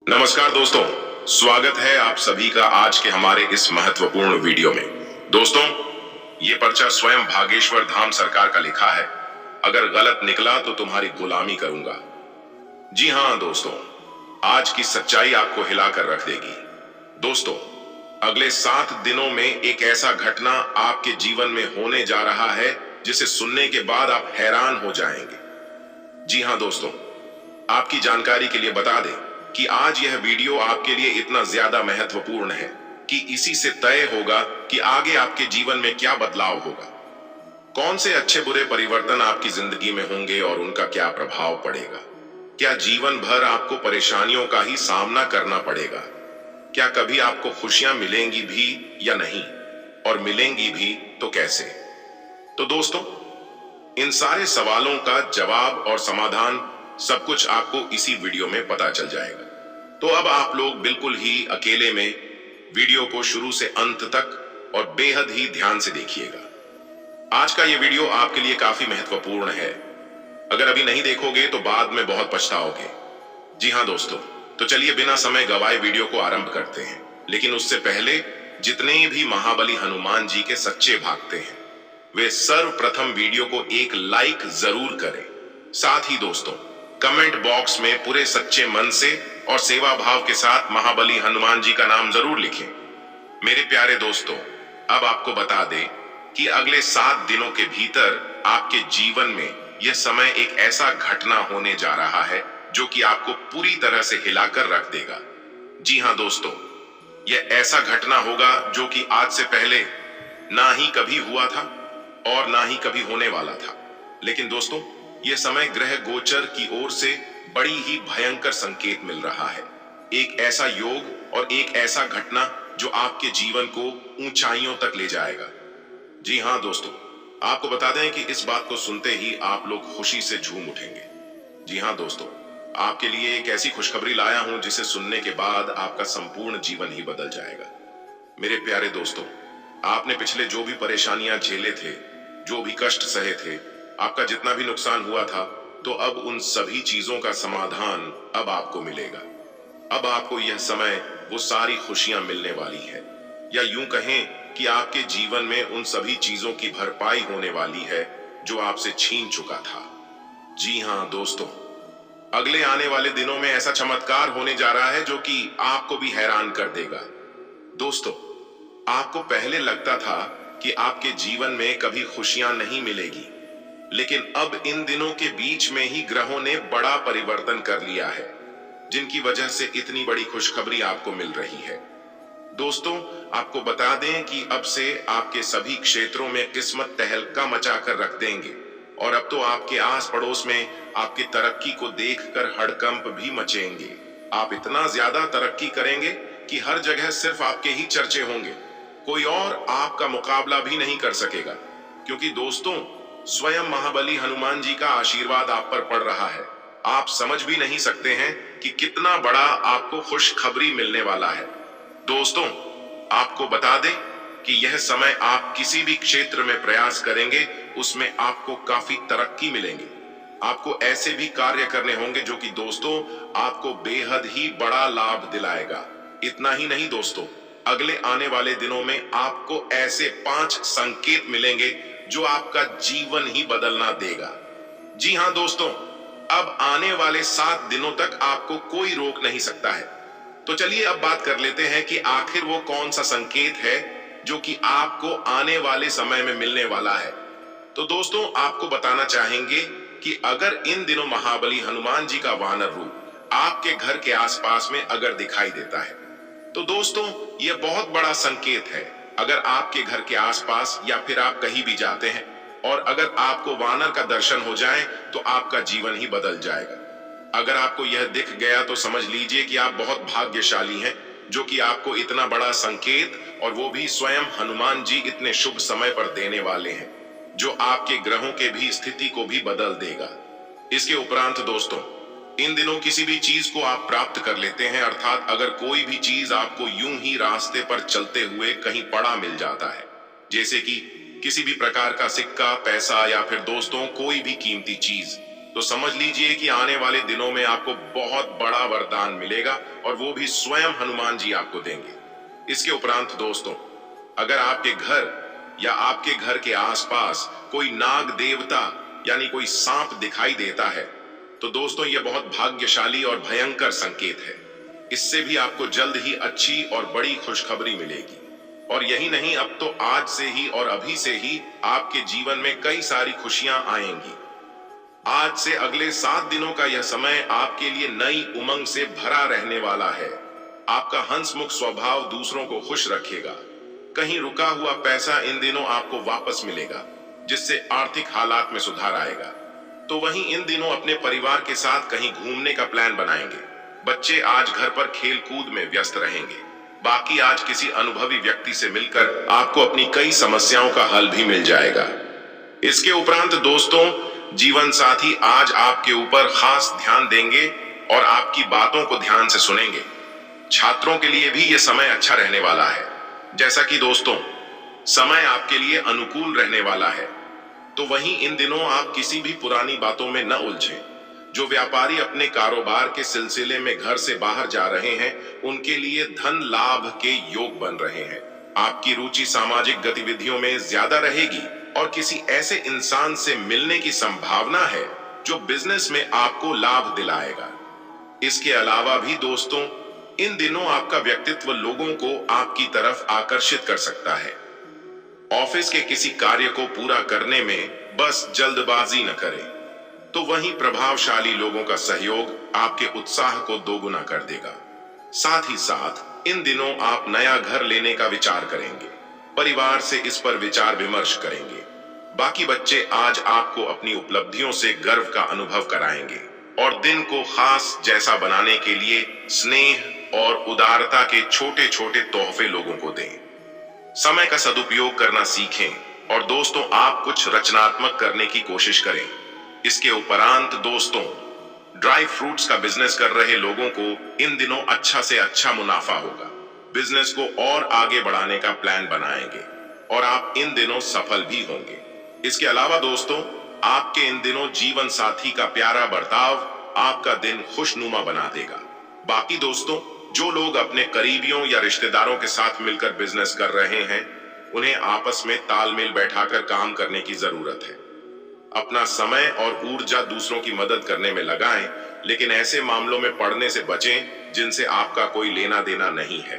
नमस्कार दोस्तों, स्वागत है आप सभी का आज के हमारे इस महत्वपूर्ण वीडियो में। दोस्तों, ये पर्चा स्वयं भागेश्वर धाम सरकार का लिखा है। अगर गलत निकला तो तुम्हारी गुलामी करूंगा। जी हाँ दोस्तों, आज की सच्चाई आपको हिलाकर रख देगी। दोस्तों, अगले 7 दिनों में एक ऐसा घटना आपके जीवन में होने जा रहा है जिसे सुनने के बाद आप हैरान हो जाएंगे। जी हाँ दोस्तों, आपकी जानकारी के लिए बता दें कि आज यह वीडियो आपके लिए इतना ज्यादा महत्वपूर्ण है कि इसी से तय होगा कि आगे आपके जीवन में क्या बदलाव होगा, कौन से अच्छे बुरे परिवर्तन आपकी जिंदगी में होंगे और उनका क्या प्रभाव पड़ेगा। क्या जीवन भर आपको परेशानियों का ही सामना करना पड़ेगा? क्या कभी आपको खुशियां मिलेंगी भी या नहीं, और मिलेंगी भी तो कैसे? तो दोस्तों, इन सारे सवालों का जवाब और समाधान सब कुछ आपको इसी वीडियो में पता चल जाएगा। तो अब आप लोग बिल्कुल ही अकेले में वीडियो को शुरू से अंत तक और बेहद ही ध्यान से देखिएगा। आज का ये वीडियो आपके लिए काफी महत्वपूर्ण है। अगर अभी नहीं देखोगे तो बाद में बहुत पछताओगे। जी हाँ दोस्तों, तो चलिए बिना समय गवाए वीडियो को आरंभ करते हैं। लेकिन उससे पहले जितने भी महाबली हनुमान जी के सच्चे भक्त हैं वे सर्वप्रथम वीडियो को एक लाइक जरूर करें। साथ ही दोस्तों, कमेंट बॉक्स में पूरे सच्चे मन से और सेवा भाव के साथ महाबली हनुमान जी का नाम जरूर लिखें। मेरे प्यारे दोस्तों, अब आपको बता दें कि अगले 7 दिनों के भीतर आपके जीवन में यह समय एक ऐसा घटना होने जा रहा है जो कि आपको पूरी तरह से हिलाकर रख देगा। जी हाँ दोस्तों, यह ऐसा घटना होगा जो कि आज से पहले ना ही कभी हुआ था और ना ही कभी होने वाला था। लेकिन दोस्तों, यह समय ग्रह गोचर की ओर से बड़ी ही भयंकर संकेत मिल रहा है। एक ऐसा योग और एक ऐसा घटना जो आपके जीवन को ऊंचाइयों तक ले जाएगा। जी हाँ दोस्तों, आपको बता दें कि इस बात को सुनते ही आप लोग खुशी से झूम उठेंगे। जी हाँ दोस्तों, आपके लिए एक ऐसी खुशखबरी लाया हूं जिसे सुनने के बाद आपका संपूर्ण जीवन ही बदल जाएगा। मेरे प्यारे दोस्तों, आपने पिछले जो भी परेशानियां झेले थे, जो भी कष्ट सहे थे, आपका जितना भी नुकसान हुआ था, तो अब उन सभी चीजों का समाधान अब आपको मिलेगा। अब आपको यह समय वो सारी खुशियां मिलने वाली है, या यूं कहें कि आपके जीवन में उन सभी चीजों की भरपाई होने वाली है जो आपसे छीन चुका था। जी हाँ दोस्तों, अगले आने वाले दिनों में ऐसा चमत्कार होने जा रहा है जो कि आपको भी हैरान कर देगा। दोस्तों, आपको पहले लगता था कि आपके जीवन में कभी खुशियां नहीं मिलेगी, लेकिन अब इन दिनों के बीच में ही ग्रहों ने बड़ा परिवर्तन कर लिया है, जिनकी वजह से इतनी बड़ी खुशखबरी आपको मिल रही है। दोस्तों, आपको बता दें कि अब से आपके सभी क्षेत्रों में किस्मत तहलका मचाकर रख देंगे, और अब तो आपके आस पड़ोस में आपकी तरक्की को देखकर हड़कंप भी मचेंगे। आप इतना ज्यादा तरक्की करेंगे कि हर जगह सिर्फ आपके ही चर्चे होंगे। कोई और आपका मुकाबला भी नहीं कर सकेगा, क्योंकि दोस्तों, स्वयं महाबली हनुमान जी का आशीर्वाद आप पर पड़ रहा है। आप समझ भी नहीं सकते हैं कि कितना बड़ा आपको खुशखबरी मिलने वाला है। दोस्तों, आपको बता दें कि यह समय आप किसी भी क्षेत्र में प्रयास करेंगे उसमें आपको काफी तरक्की मिलेंगे। आपको ऐसे भी कार्य करने होंगे जो कि दोस्तों आपको बेहद ही बड़ा लाभ दिलाएगा। इतना ही नहीं दोस्तों, अगले आने वाले दिनों में आपको ऐसे 5 संकेत मिलेंगे जो आपका जीवन ही बदलना देगा। जी हाँ दोस्तों, अब आने वाले 7 दिनों तक आपको कोई रोक नहीं सकता है। तो चलिए अब बात कर लेते हैं कि आखिर वो कौन सा संकेत है जो कि आपको आने वाले समय में मिलने वाला है। तो दोस्तों, आपको बताना चाहेंगे कि अगर इन दिनों महाबली हनुमान जी का वानर रूप आपके घर के आसपास में अगर दिखाई देता है, तो दोस्तों यह बहुत बड़ा संकेत है। अगर आपके घर के आसपास या फिर आप कहीं भी जाते हैं और अगर आपको वानर का दर्शन हो जाए तो आपका जीवन ही बदल जाएगा। अगर आपको यह दिख गया तो समझ लीजिए कि आप बहुत भाग्यशाली हैं, जो कि आपको इतना बड़ा संकेत, और वो भी स्वयं हनुमान जी इतने शुभ समय पर देने वाले हैं, जो आपके ग्रहों के भी स्थिति को भी बदल देगा। इसके उपरांत दोस्तों, इन दिनों किसी भी चीज को आप प्राप्त कर लेते हैं, अर्थात अगर कोई भी चीज आपको यूं ही रास्ते पर चलते हुए कहीं पड़ा मिल जाता है, जैसे कि किसी भी प्रकार का सिक्का, पैसा या फिर दोस्तों कोई भी कीमती चीज, तो समझ लीजिए कि आने वाले दिनों में आपको बहुत बड़ा वरदान मिलेगा और वो भी स्वयं हनुमान जी आपको देंगे। इसके उपरांत दोस्तों, अगर आपके घर या आपके घर के आसपास कोई नाग देवता यानी कोई सांप दिखाई देता है, तो दोस्तों ये बहुत भाग्यशाली और भयंकर संकेत है। इससे भी आपको जल्द ही अच्छी और बड़ी खुशखबरी मिलेगी। और यही नहीं, अब तो आज से ही और अभी से ही आपके जीवन में कई सारी खुशियां आएंगी। आज से अगले 7 दिनों का यह समय आपके लिए नई उमंग से भरा रहने वाला है। आपका हंसमुख स्वभाव दूसरों को खुश रखेगा। कहीं रुका हुआ पैसा इन दिनों आपको वापस मिलेगा, जिससे आर्थिक हालात में सुधार आएगा। तो वहीं इन दिनों अपने परिवार के साथ कहीं घूमने का प्लान बनाएंगे। बच्चे आज घर पर खेल कूद में व्यस्त रहेंगे। बाकी आज किसी अनुभवी व्यक्ति से मिलकर आपको अपनी कई समस्याओं का हल भी मिल जाएगा। इसके उपरांत दोस्तों, जीवन साथी आज आपके ऊपर खास ध्यान देंगे और आपकी बातों को ध्यान से सुनेंगे। छात्रों के लिए भी यह समय अच्छा रहने वाला है। जैसा कि दोस्तों, समय आपके लिए अनुकूल रहने वाला है। तो वहीं इन दिनों आप किसी भी पुरानी बातों में न उलझें। जो व्यापारी अपने कारोबार के सिलसिले में घर से बाहर जा रहे हैं, उनके लिए धन लाभ के योग बन रहे हैं। आपकी रुचि सामाजिक गतिविधियों में ज्यादा रहेगी और किसी ऐसे इंसान से मिलने की संभावना है जो बिजनेस में आपको लाभ दिलाएगा। इसके अलावा भी दोस्तों, इन दिनों आपका व्यक्तित्व लोगों को आपकी तरफ आकर्षित कर सकता है। ऑफिस के किसी कार्य को पूरा करने में बस जल्दबाजी न करें। तो वहीं प्रभावशाली लोगों का सहयोग आपके उत्साह को दोगुना कर देगा। साथ ही साथ इन दिनों आप नया घर लेने का विचार करेंगे। परिवार से इस पर विचार विमर्श करेंगे। बाकी बच्चे आज आपको अपनी उपलब्धियों से गर्व का अनुभव कराएंगे और दिन को खास जैसा बनाने के लिए स्नेह और उदारता के छोटे छोटे तोहफे लोगों को दें। समय का सदुपयोग करना सीखें और दोस्तों, आप कुछ रचनात्मक करने की कोशिश करें। इसके उपरांत दोस्तों, ड्राई फ्रूट्स का बिजनेस कर रहे लोगों को इन दिनों अच्छा से अच्छा मुनाफा होगा। बिजनेस को और आगे बढ़ाने का प्लान बनाएंगे और आप इन दिनों सफल भी होंगे। इसके अलावा दोस्तों, आपके इन दिनों जीवन साथी का प्यारा बर्ताव आपका दिन खुशनुमा बना देगा। बाकी दोस्तों, जो लोग अपने करीबियों या रिश्तेदारों के साथ मिलकर बिजनेस कर रहे हैं, उन्हें आपस में तालमेल बैठाकर काम करने की जरूरत है। अपना समय और ऊर्जा दूसरों की मदद करने में लगाएं, लेकिन ऐसे मामलों में पड़ने से बचें जिनसे आपका कोई लेना देना नहीं है।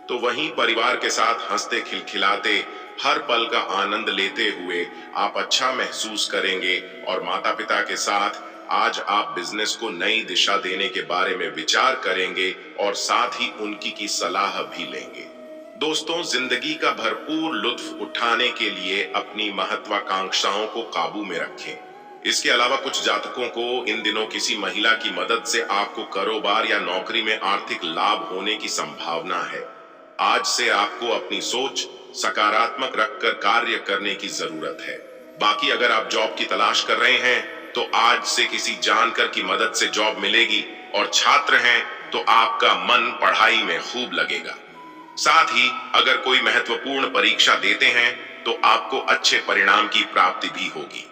तो वहीं परिवार के साथ हंसते खिलखिलाते हर पल का आनंद लेते हुए आप अच्छा महसूस करेंगे और माता पिता के साथ आज आप बिजनेस को नई दिशा देने के बारे में विचार करेंगे और साथ ही उनकी की सलाह भी लेंगे। दोस्तों, जिंदगी का भरपूर लुत्फ उठाने के लिए अपनी महत्वाकांक्षाओं को काबू में रखें। इसके अलावा कुछ जातकों को इन दिनों किसी महिला की मदद से आपको कारोबार या नौकरी में आर्थिक लाभ होने की संभावना है। आज से आपको अपनी सोच सकारात्मक रखकर कार्य करने की जरूरत है। बाकी अगर आप जॉब की तलाश कर रहे हैं, तो आज से किसी जानकर की मदद से जॉब मिलेगी और छात्र हैं तो आपका मन पढ़ाई में खूब लगेगा। साथ ही अगर कोई महत्वपूर्ण परीक्षा देते हैं तो आपको अच्छे परिणाम की प्राप्ति भी होगी।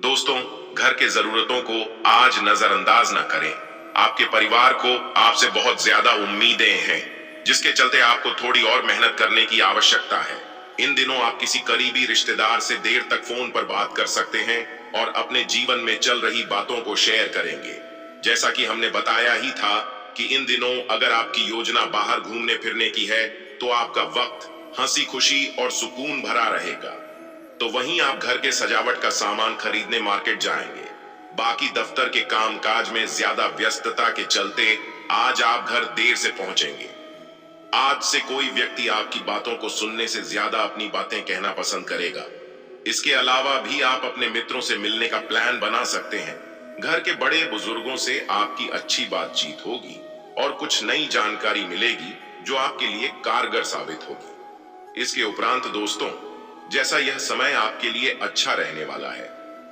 दोस्तों, घर के जरूरतों को आज नजरअंदाज न करें। आपके परिवार को आपसे बहुत ज्यादा उम्मीदें हैं, जिसके चलते आपको थोड़ी और मेहनत करने की आवश्यकता है। इन दिनों आप किसी करीबी रिश्तेदार से देर तक फोन पर बात कर सकते हैं और अपने जीवन में चल रही बातों को शेयर करेंगे। जैसा कि हमने बताया ही था कि इन दिनों अगर आपकी योजना बाहर घूमने फिरने की है, तो आपका वक्त हंसी खुशी और सुकून भरा रहेगा। तो वहीं आप घर के सजावट का सामान खरीदने मार्केट जाएंगे। बाकी दफ्तर के कामकाज में ज्यादा व्यस्तता के चलते आज आप घर देर से पहुंचेंगे। आज से कोई व्यक्ति आपकी बातों को सुनने से ज्यादा अपनी बातें कहना पसंद करेगा। इसके अलावा भी आप अपने मित्रों से मिलने का प्लान बना सकते हैं। घर के बड़े बुजुर्गों से आपकी अच्छी बातचीत होगी और कुछ नई जानकारी मिलेगी जो आपके लिए कारगर साबित होगी। इसके उपरांत दोस्तों, जैसा यह समय आपके लिए अच्छा रहने वाला है,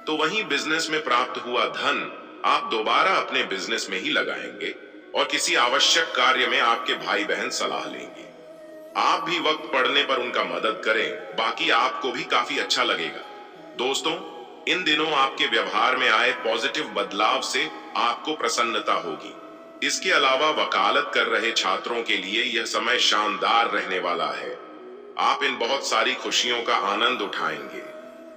तो वहीं बिजनेस में प्राप्त हुआ धन आप दोबारा अपने बिजनेस में ही लगाएंगे और किसी आवश्यक कार्य में आपके भाई बहन सलाह लेंगे। आप भी वक्त पड़ने पर उनका मदद करें, बाकी आपको भी काफी अच्छा लगेगा। दोस्तों, इन दिनों आपके व्यवहार में आए पॉजिटिव बदलाव से आपको प्रसन्नता होगी। इसके अलावा वकालत कर रहे छात्रों के लिए यह समय शानदार रहने वाला है। आप इन बहुत सारी खुशियों का आनंद उठाएंगे।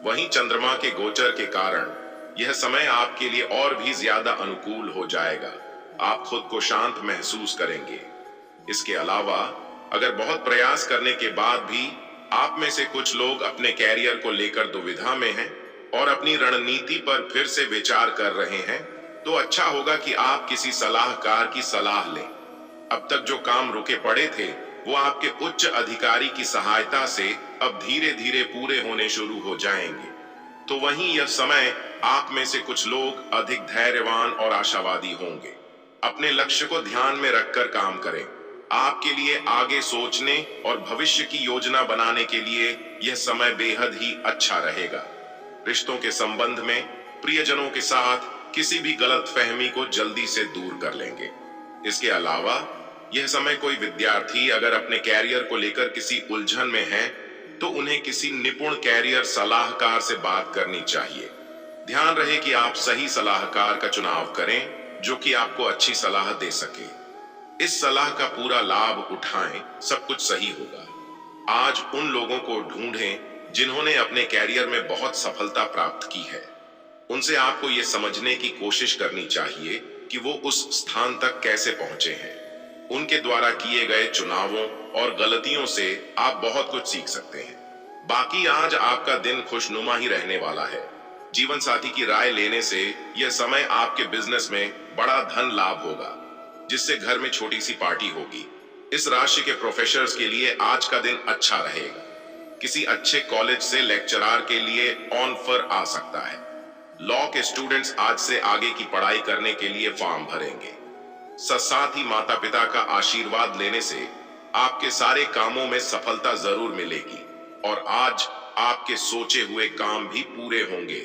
वहीं चंद्रमा के गोचर के कारण यह समय आपके लिए और भी ज्यादा अनुकूल हो जाएगा। आप खुद को शांत महसूस करेंगे। इसके अलावा अगर बहुत प्रयास करने के बाद भी आप में से कुछ लोग अपने कैरियर को लेकर दुविधा में हैं और अपनी रणनीति पर फिर से विचार कर रहे हैं, तो अच्छा होगा कि आप किसी सलाहकार की सलाह लें। अब तक जो काम रुके पड़े थे वो आपके उच्च अधिकारी की सहायता से अब धीरे धीरे पूरे होने शुरू हो जाएंगे। तो वहीं यह समय आप में से कुछ लोग अधिक धैर्यवान और आशावादी होंगे। अपने लक्ष्य को ध्यान में रखकर काम करें। आपके लिए आगे सोचने और भविष्य की योजना बनाने के लिए यह समय बेहद ही अच्छा रहेगा। रिश्तों के संबंध में प्रियजनों के साथ किसी भी गलतफहमी को जल्दी से दूर कर लेंगे। इसके अलावा यह समय कोई विद्यार्थी अगर अपने कैरियर को लेकर किसी उलझन में है तो उन्हें किसी निपुण कैरियर सलाहकार से बात करनी चाहिए। ध्यान रहे कि आप सही सलाहकार का चुनाव करें जो कि आपको अच्छी सलाह दे सके। इस सलाह का पूरा लाभ उठाएं, सब कुछ सही होगा। आज उन लोगों को ढूंढें जिन्होंने अपने कैरियर में बहुत सफलता प्राप्त की है। उनसे आपको यह समझने की कोशिश करनी चाहिए कि वो उस स्थान तक कैसे पहुंचे हैं। उनके द्वारा किए गए चुनावों और गलतियों से आप बहुत कुछ सीख सकते हैं। बाकी आज आपका दिन खुशनुमा ही रहने वाला है। जीवन साथी की राय लेने से यह समय आपके बिजनेस में बड़ा धन लाभ होगा, जिससे घर में छोटी सी पार्टी होगी। इस राशि के प्रोफेसर्स के लिए आज का दिन अच्छा रहेगा। किसी अच्छे कॉलेज से लेक्चरर के लिए ऑफर आ सकता है। लॉ के स्टूडेंट्स आज से आगे की पढ़ाई करने के लिए फॉर्म भरेंगे। साथ ही माता पिता का आशीर्वाद लेने से आपके सारे कामों में सफलता जरूर मिलेगी और आज आपके सोचे हुए काम भी पूरे होंगे।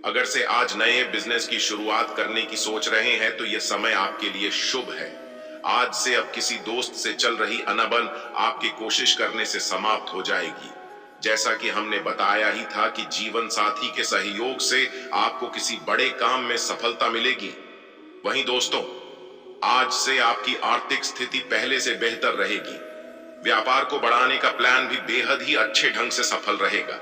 अगर से आज नए बिजनेस की शुरुआत करने की सोच रहे हैं तो यह समय आपके लिए शुभ है। आज से अब किसी दोस्त से चल रही अनबन आपकी कोशिश करने से समाप्त हो जाएगी। जैसा कि हमने बताया ही था कि जीवन साथी के सहयोग से आपको किसी बड़े काम में सफलता मिलेगी। वहीं दोस्तों, आज से आपकी आर्थिक स्थिति पहले से बेहतर रहेगी। व्यापार को बढ़ाने का प्लान भी बेहद ही अच्छे ढंग से सफल रहेगा।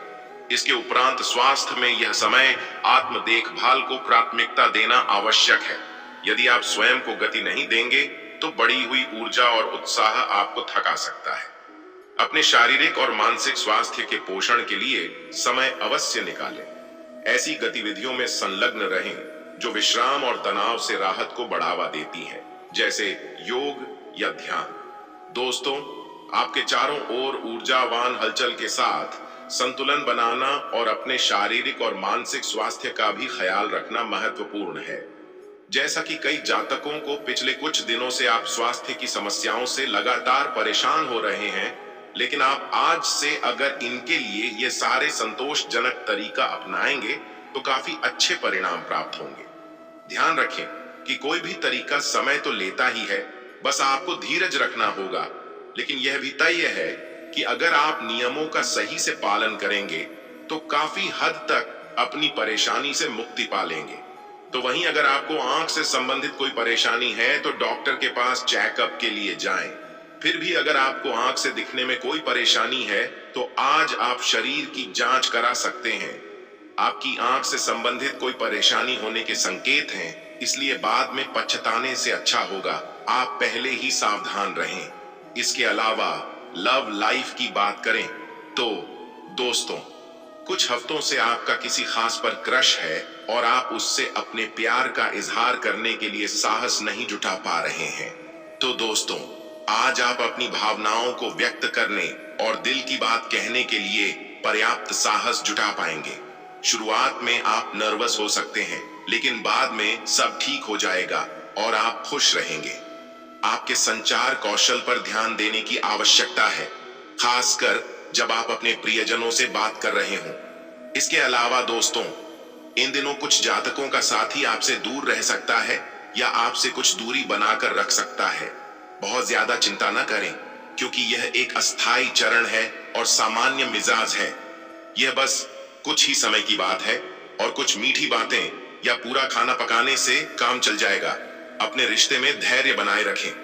इसके उपरांत स्वास्थ्य में यह समय आत्म देखभाल को प्राथमिकता देना आवश्यक है। यदि आप स्वयं को गति नहीं देंगे तो बढ़ी हुई ऊर्जा और उत्साह आपको थका सकता है। अपने शारीरिक और मानसिक स्वास्थ्य के पोषण के लिए समय अवश्य निकालें। ऐसी गतिविधियों में संलग्न रहें जो विश्राम और तनाव से राहत को बढ़ावा देती है, जैसे योग या ध्यान। दोस्तों, आपके चारों ओर ऊर्जावान हलचल के साथ संतुलन बनाना और अपने शारीरिक और मानसिक स्वास्थ्य का भी ख्याल रखना महत्वपूर्ण है। जैसा कि कई जातकों को पिछले कुछ दिनों से आप स्वास्थ्य की समस्याओं से लगातार परेशान हो रहे हैं, लेकिन आप आज से अगर इनके लिए ये सारे संतोषजनक तरीका अपनाएंगे तो काफी अच्छे परिणाम प्राप्त होंगे। ध्यान रखें कि कोई भी तरीका समय तो लेता ही है, बस आपको धीरज रखना होगा। लेकिन यह भी तय है कि अगर आप नियमों का सही से पालन करेंगे तो काफी हद तक अपनी परेशानी से मुक्ति पा लेंगे। तो वहीं अगर आपको आंख से संबंधित कोई परेशानी है तो डॉक्टर के पास चेकअप के लिए जाएं। फिर भी अगर आपको आंख से दिखने में कोई परेशानी है तो आज आप शरीर की जांच करा सकते हैं। आपकी आंख से संबंधित कोई परेशानी होने के संकेत हैं, इसलिए बाद में पछताने से अच्छा होगा आप पहले ही सावधान रहें। इसके अलावा लव लाइफ की बात करें तो दोस्तों, कुछ हफ्तों से आपका किसी खास पर क्रश है और आप उससे अपने प्यार का इजहार करने के लिए साहस नहीं जुटा पा रहे हैं। तो दोस्तों, आज आप अपनी भावनाओं को व्यक्त करने और दिल की बात कहने के लिए पर्याप्त साहस जुटा पाएंगे। शुरुआत में आप नर्वस हो सकते हैं, लेकिन बाद में सब ठीक हो जाएगा और आप खुश रहेंगे। आपके संचार कौशल पर ध्यान देने की आवश्यकता है, खासकर जब आप अपने प्रियजनों से बात कर रहे हों। इसके अलावा दोस्तों, इन दिनों कुछ जातकों का साथी आपसे दूर रह सकता है या आपसे कुछ दूरी बनाकर रख सकता है। बहुत ज्यादा चिंता न करें, क्योंकि यह एक अस्थायी चरण है और सामान्य मिजाज है। यह बस कुछ ही समय की बात है। और कुछ मीठी बातें या पूरा खाना पकाने से काम चल जाएगा। अपने रिश्ते में धैर्य बनाए रखें।